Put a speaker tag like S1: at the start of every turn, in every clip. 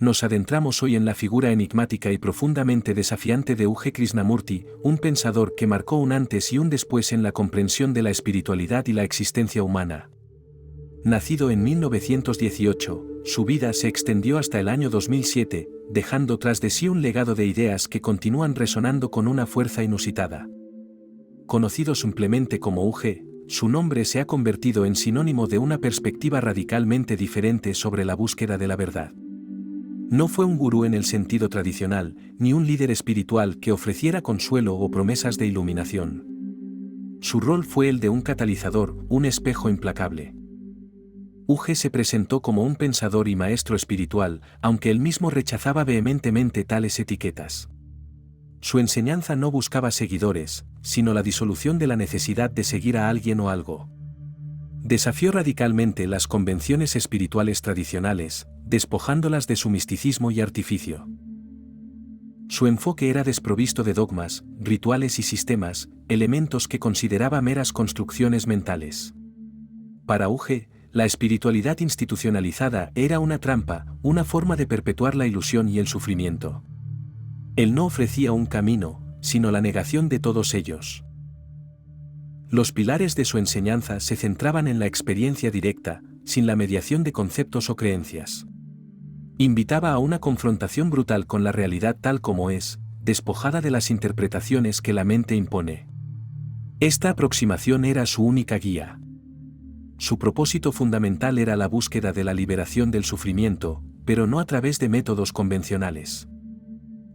S1: nos adentramos hoy en la figura enigmática y profundamente desafiante de U.G. Krishnamurti, un pensador que marcó un antes y un después en la comprensión de la espiritualidad y la existencia humana. Nacido en 1918, su vida se extendió hasta el año 2007, dejando tras de sí un legado de ideas que continúan resonando con una fuerza inusitada. Conocido simplemente como U.G., su nombre se ha convertido en sinónimo de una perspectiva radicalmente diferente sobre la búsqueda de la verdad. No fue un gurú en el sentido tradicional, ni un líder espiritual que ofreciera consuelo o promesas de iluminación. Su rol fue el de un catalizador, un espejo implacable. U.G. se presentó como un pensador y maestro espiritual, aunque él mismo rechazaba vehementemente tales etiquetas. Su enseñanza no buscaba seguidores, sino la disolución de la necesidad de seguir a alguien o algo. Desafió radicalmente las convenciones espirituales tradicionales, despojándolas de su misticismo y artificio. Su enfoque era desprovisto de dogmas, rituales y sistemas, elementos que consideraba meras construcciones mentales. Para U.G., la espiritualidad institucionalizada era una trampa, una forma de perpetuar la ilusión y el sufrimiento. Él no ofrecía un camino, sino la negación de todos ellos. Los pilares de su enseñanza se centraban en la experiencia directa, sin la mediación de conceptos o creencias. Invitaba a una confrontación brutal con la realidad tal como es, despojada de las interpretaciones que la mente impone. Esta aproximación era su única guía. Su propósito fundamental era la búsqueda de la liberación del sufrimiento, pero no a través de métodos convencionales.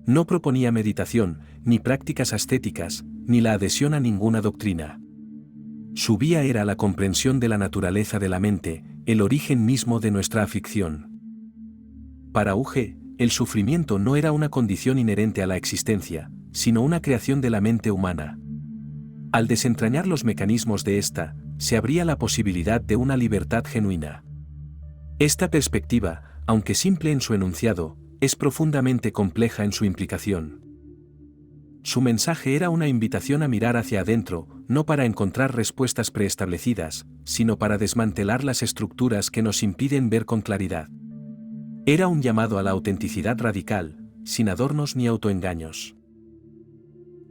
S1: No proponía meditación, ni prácticas ascéticas, ni la adhesión a ninguna doctrina. Su vía era la comprensión de la naturaleza de la mente, el origen mismo de nuestra aflicción. Para U.G., el sufrimiento no era una condición inherente a la existencia, sino una creación de la mente humana. Al desentrañar los mecanismos de esta, se abría la posibilidad de una libertad genuina. Esta perspectiva, aunque simple en su enunciado, es profundamente compleja en su implicación. Su mensaje era una invitación a mirar hacia adentro, no para encontrar respuestas preestablecidas, sino para desmantelar las estructuras que nos impiden ver con claridad. Era un llamado a la autenticidad radical, sin adornos ni autoengaños.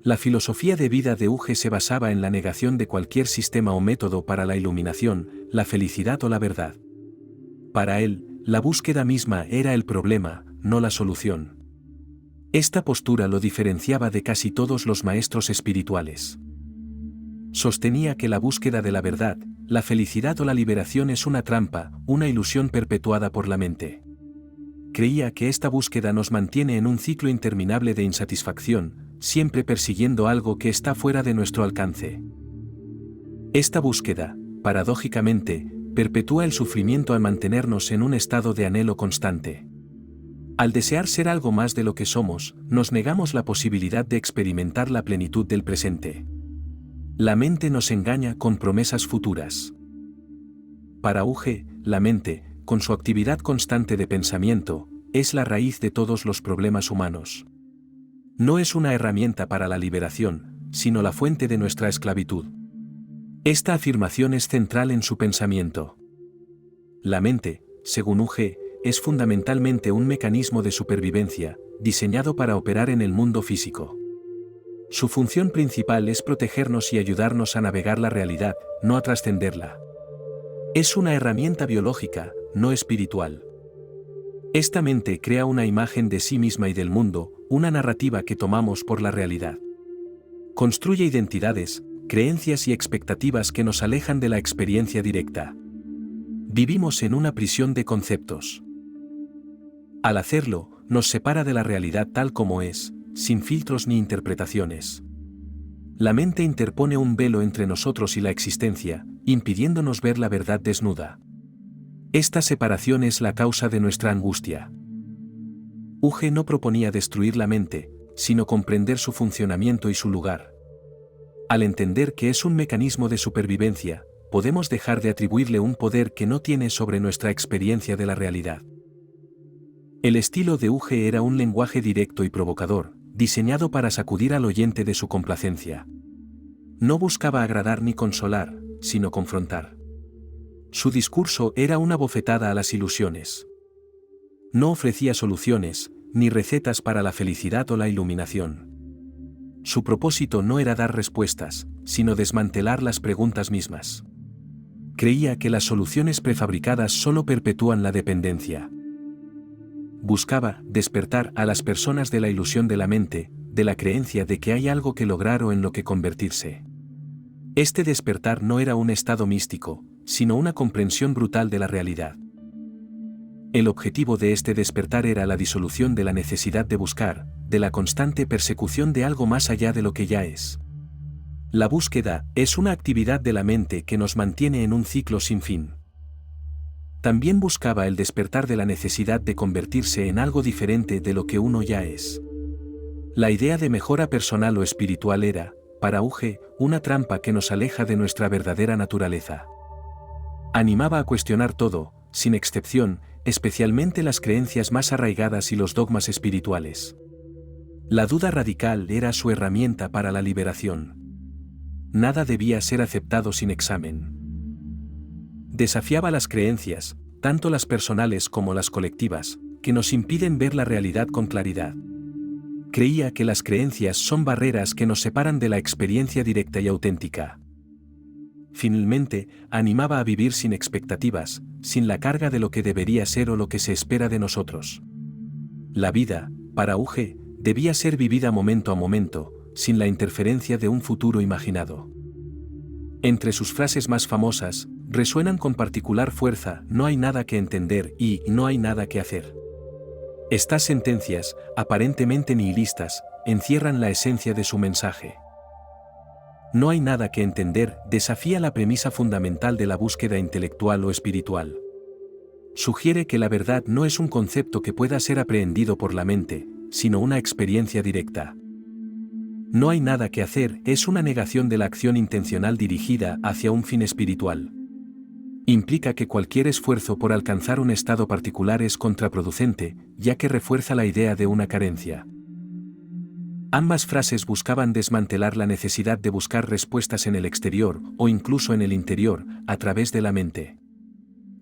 S1: La filosofía de vida de U.G. se basaba en la negación de cualquier sistema o método para la iluminación, la felicidad o la verdad. Para él, la búsqueda misma era el problema, no la solución. Esta postura lo diferenciaba de casi todos los maestros espirituales. Sostenía que la búsqueda de la verdad, la felicidad o la liberación es una trampa, una ilusión perpetuada por la mente. Creía que esta búsqueda nos mantiene en un ciclo interminable de insatisfacción, siempre persiguiendo algo que está fuera de nuestro alcance. Esta búsqueda, paradójicamente, perpetúa el sufrimiento al mantenernos en un estado de anhelo constante. Al desear ser algo más de lo que somos, nos negamos la posibilidad de experimentar la plenitud del presente. La mente nos engaña con promesas futuras. Para U.G., la mente, con su actividad constante de pensamiento, es la raíz de todos los problemas humanos. No es una herramienta para la liberación, sino la fuente de nuestra esclavitud. Esta afirmación es central en su pensamiento. La mente, según U.G., es fundamentalmente un mecanismo de supervivencia, diseñado para operar en el mundo físico. Su función principal es protegernos y ayudarnos a navegar la realidad, no a trascenderla. Es una herramienta biológica, no espiritual. Esta mente crea una imagen de sí misma y del mundo, una narrativa que tomamos por la realidad. Construye identidades, creencias y expectativas que nos alejan de la experiencia directa. Vivimos en una prisión de conceptos. Al hacerlo, nos separa de la realidad tal como es, sin filtros ni interpretaciones. La mente interpone un velo entre nosotros y la existencia, impidiéndonos ver la verdad desnuda. Esta separación es la causa de nuestra angustia. U.G. no proponía destruir la mente, sino comprender su funcionamiento y su lugar. Al entender que es un mecanismo de supervivencia, podemos dejar de atribuirle un poder que no tiene sobre nuestra experiencia de la realidad. El estilo de U.G. era un lenguaje directo y provocador, diseñado para sacudir al oyente de su complacencia. No buscaba agradar ni consolar, sino confrontar. Su discurso era una bofetada a las ilusiones. No ofrecía soluciones, ni recetas para la felicidad o la iluminación. Su propósito no era dar respuestas, sino desmantelar las preguntas mismas. Creía que las soluciones prefabricadas solo perpetúan la dependencia. Buscaba despertar a las personas de la ilusión de la mente, de la creencia de que hay algo que lograr o en lo que convertirse. Este despertar no era un estado místico, sino una comprensión brutal de la realidad. El objetivo de este despertar era la disolución de la necesidad de buscar, de la constante persecución de algo más allá de lo que ya es. La búsqueda es una actividad de la mente que nos mantiene en un ciclo sin fin. También buscaba el despertar de la necesidad de convertirse en algo diferente de lo que uno ya es. La idea de mejora personal o espiritual era, para Uge, una trampa que nos aleja de nuestra verdadera naturaleza. Animaba a cuestionar todo, sin excepción, especialmente las creencias más arraigadas y los dogmas espirituales. La duda radical era su herramienta para la liberación. Nada debía ser aceptado sin examen. Desafiaba las creencias, tanto las personales como las colectivas, que nos impiden ver la realidad con claridad. Creía que las creencias son barreras que nos separan de la experiencia directa y auténtica. Finalmente, animaba a vivir sin expectativas, sin la carga de lo que debería ser o lo que se espera de nosotros. La vida, para Uge, debía ser vivida momento a momento, sin la interferencia de un futuro imaginado. Entre sus frases más famosas, resuenan con particular fuerza: no hay nada que entender y no hay nada que hacer. Estas sentencias, aparentemente nihilistas, encierran la esencia de su mensaje. No hay nada que entender desafía la premisa fundamental de la búsqueda intelectual o espiritual. Sugiere que la verdad no es un concepto que pueda ser aprehendido por la mente, sino una experiencia directa. No hay nada que hacer es una negación de la acción intencional dirigida hacia un fin espiritual. Implica que cualquier esfuerzo por alcanzar un estado particular es contraproducente, ya que refuerza la idea de una carencia. Ambas frases buscaban desmantelar la necesidad de buscar respuestas en el exterior, o incluso en el interior, a través de la mente.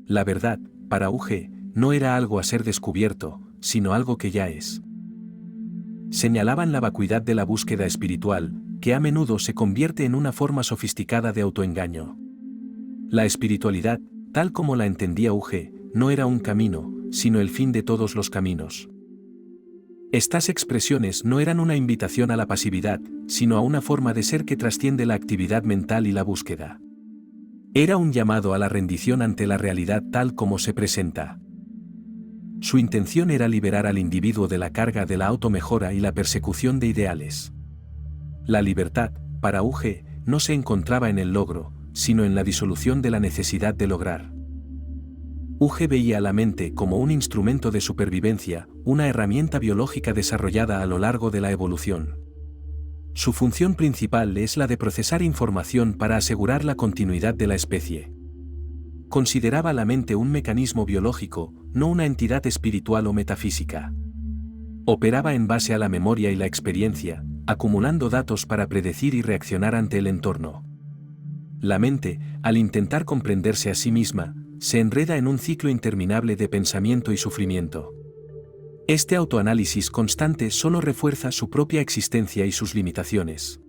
S1: La verdad, para Uge, no era algo a ser descubierto, sino algo que ya es. Señalaban la vacuidad de la búsqueda espiritual, que a menudo se convierte en una forma sofisticada de autoengaño. La espiritualidad, tal como la entendía Uge, no era un camino, sino el fin de todos los caminos. Estas expresiones no eran una invitación a la pasividad, sino a una forma de ser que trasciende la actividad mental y la búsqueda. Era un llamado a la rendición ante la realidad tal como se presenta. Su intención era liberar al individuo de la carga de la automejora y la persecución de ideales. La libertad, para Uge, no se encontraba en el logro, sino en la disolución de la necesidad de lograr. Uge veía a la mente como un instrumento de supervivencia, una herramienta biológica desarrollada a lo largo de la evolución. Su función principal es la de procesar información para asegurar la continuidad de la especie. Consideraba la mente un mecanismo biológico, no una entidad espiritual o metafísica. Operaba en base a la memoria y la experiencia, acumulando datos para predecir y reaccionar ante el entorno. La mente, al intentar comprenderse a sí misma, se enreda en un ciclo interminable de pensamiento y sufrimiento. Este autoanálisis constante solo refuerza su propia existencia y sus limitaciones.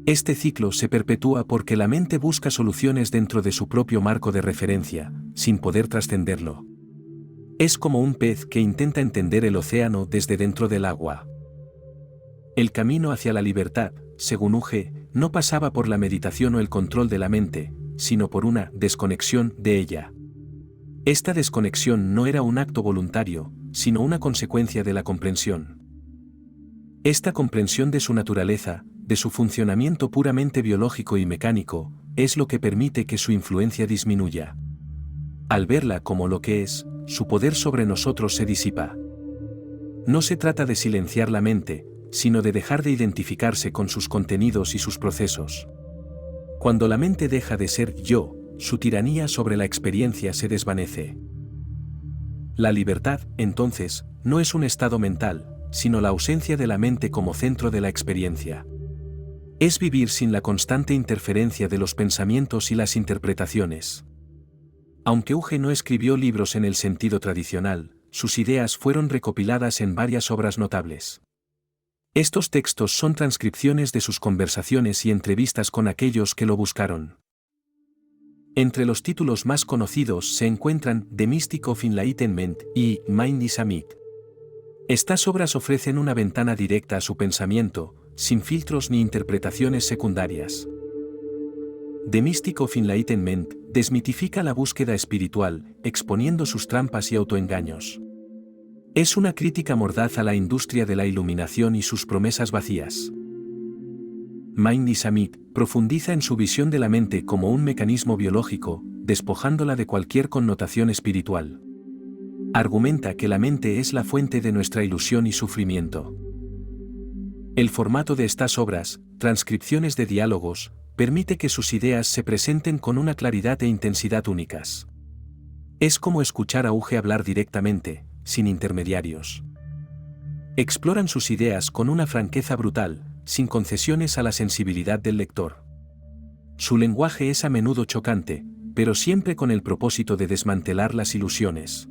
S1: Este ciclo se perpetúa porque la mente busca soluciones dentro de su propio marco de referencia, sin poder trascenderlo. Es como un pez que intenta entender el océano desde dentro del agua. El camino hacia la libertad, según Uge, no pasaba por la meditación o el control de la mente, sino por una desconexión de ella. Esta desconexión no era un acto voluntario, sino una consecuencia de la comprensión. Esta comprensión de su naturaleza, de su funcionamiento puramente biológico y mecánico, es lo que permite que su influencia disminuya. Al verla como lo que es, su poder sobre nosotros se disipa. No se trata de silenciar la mente, sino de dejar de identificarse con sus contenidos y sus procesos. Cuando la mente deja de ser yo, su tiranía sobre la experiencia se desvanece. La libertad, entonces, no es un estado mental, sino la ausencia de la mente como centro de la experiencia. Es vivir sin la constante interferencia de los pensamientos y las interpretaciones. Aunque Uge no escribió libros en el sentido tradicional, sus ideas fueron recopiladas en varias obras notables. Estos textos son transcripciones de sus conversaciones y entrevistas con aquellos que lo buscaron. Entre los títulos más conocidos se encuentran The Mystic of Enlightenment y Mind is a Myth. Estas obras ofrecen una ventana directa a su pensamiento, sin filtros ni interpretaciones secundarias. The Mystic of Enlightenment desmitifica la búsqueda espiritual, exponiendo sus trampas y autoengaños. Es una crítica mordaz a la industria de la iluminación y sus promesas vacías. Mind is a Myth profundiza en su visión de la mente como un mecanismo biológico, despojándola de cualquier connotación espiritual. Argumenta que la mente es la fuente de nuestra ilusión y sufrimiento. El formato de estas obras, transcripciones de diálogos, permite que sus ideas se presenten con una claridad e intensidad únicas. Es como escuchar a Uge hablar directamente, sin intermediarios. Exploran sus ideas con una franqueza brutal, sin concesiones a la sensibilidad del lector. Su lenguaje es a menudo chocante, pero siempre con el propósito de desmantelar las ilusiones.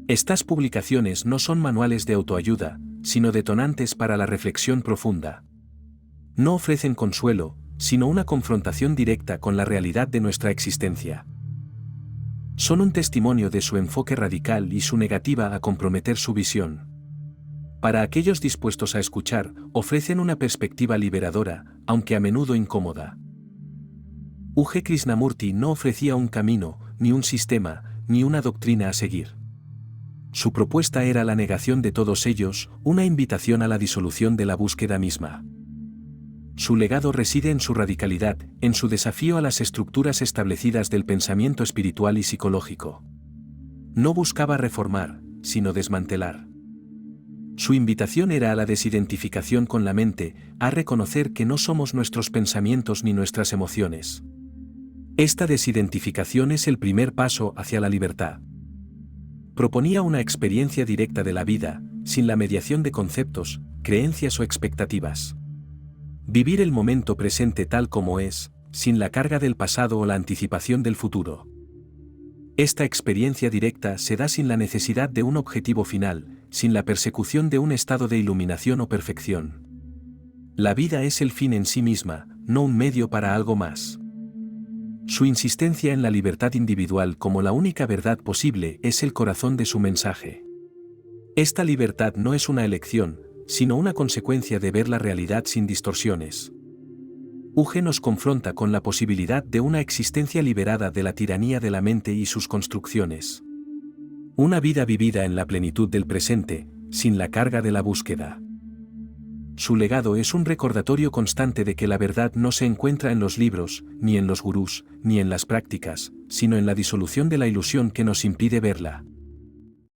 S1: Estas publicaciones no son manuales de autoayuda, sino detonantes para la reflexión profunda. No ofrecen consuelo, sino una confrontación directa con la realidad de nuestra existencia. Son un testimonio de su enfoque radical y su negativa a comprometer su visión. Para aquellos dispuestos a escuchar, ofrecen una perspectiva liberadora, aunque a menudo incómoda. Uge Krishnamurti no ofrecía un camino, ni un sistema, ni una doctrina a seguir. Su propuesta era la negación de todos ellos, una invitación a la disolución de la búsqueda misma. Su legado reside en su radicalidad, en su desafío a las estructuras establecidas del pensamiento espiritual y psicológico. No buscaba reformar, sino desmantelar. Su invitación era a la desidentificación con la mente, a reconocer que no somos nuestros pensamientos ni nuestras emociones. Esta desidentificación es el primer paso hacia la libertad. Proponía una experiencia directa de la vida, sin la mediación de conceptos, creencias o expectativas. Vivir el momento presente tal como es, sin la carga del pasado o la anticipación del futuro. Esta experiencia directa se da sin la necesidad de un objetivo final, sin la persecución de un estado de iluminación o perfección. La vida es el fin en sí misma, no un medio para algo más. Su insistencia en la libertad individual como la única verdad posible es el corazón de su mensaje. Esta libertad no es una elección, sino una consecuencia de ver la realidad sin distorsiones. Uge nos confronta con la posibilidad de una existencia liberada de la tiranía de la mente y sus construcciones. Una vida vivida en la plenitud del presente, sin la carga de la búsqueda. Su legado es un recordatorio constante de que la verdad no se encuentra en los libros, ni en los gurús, ni en las prácticas, sino en la disolución de la ilusión que nos impide verla.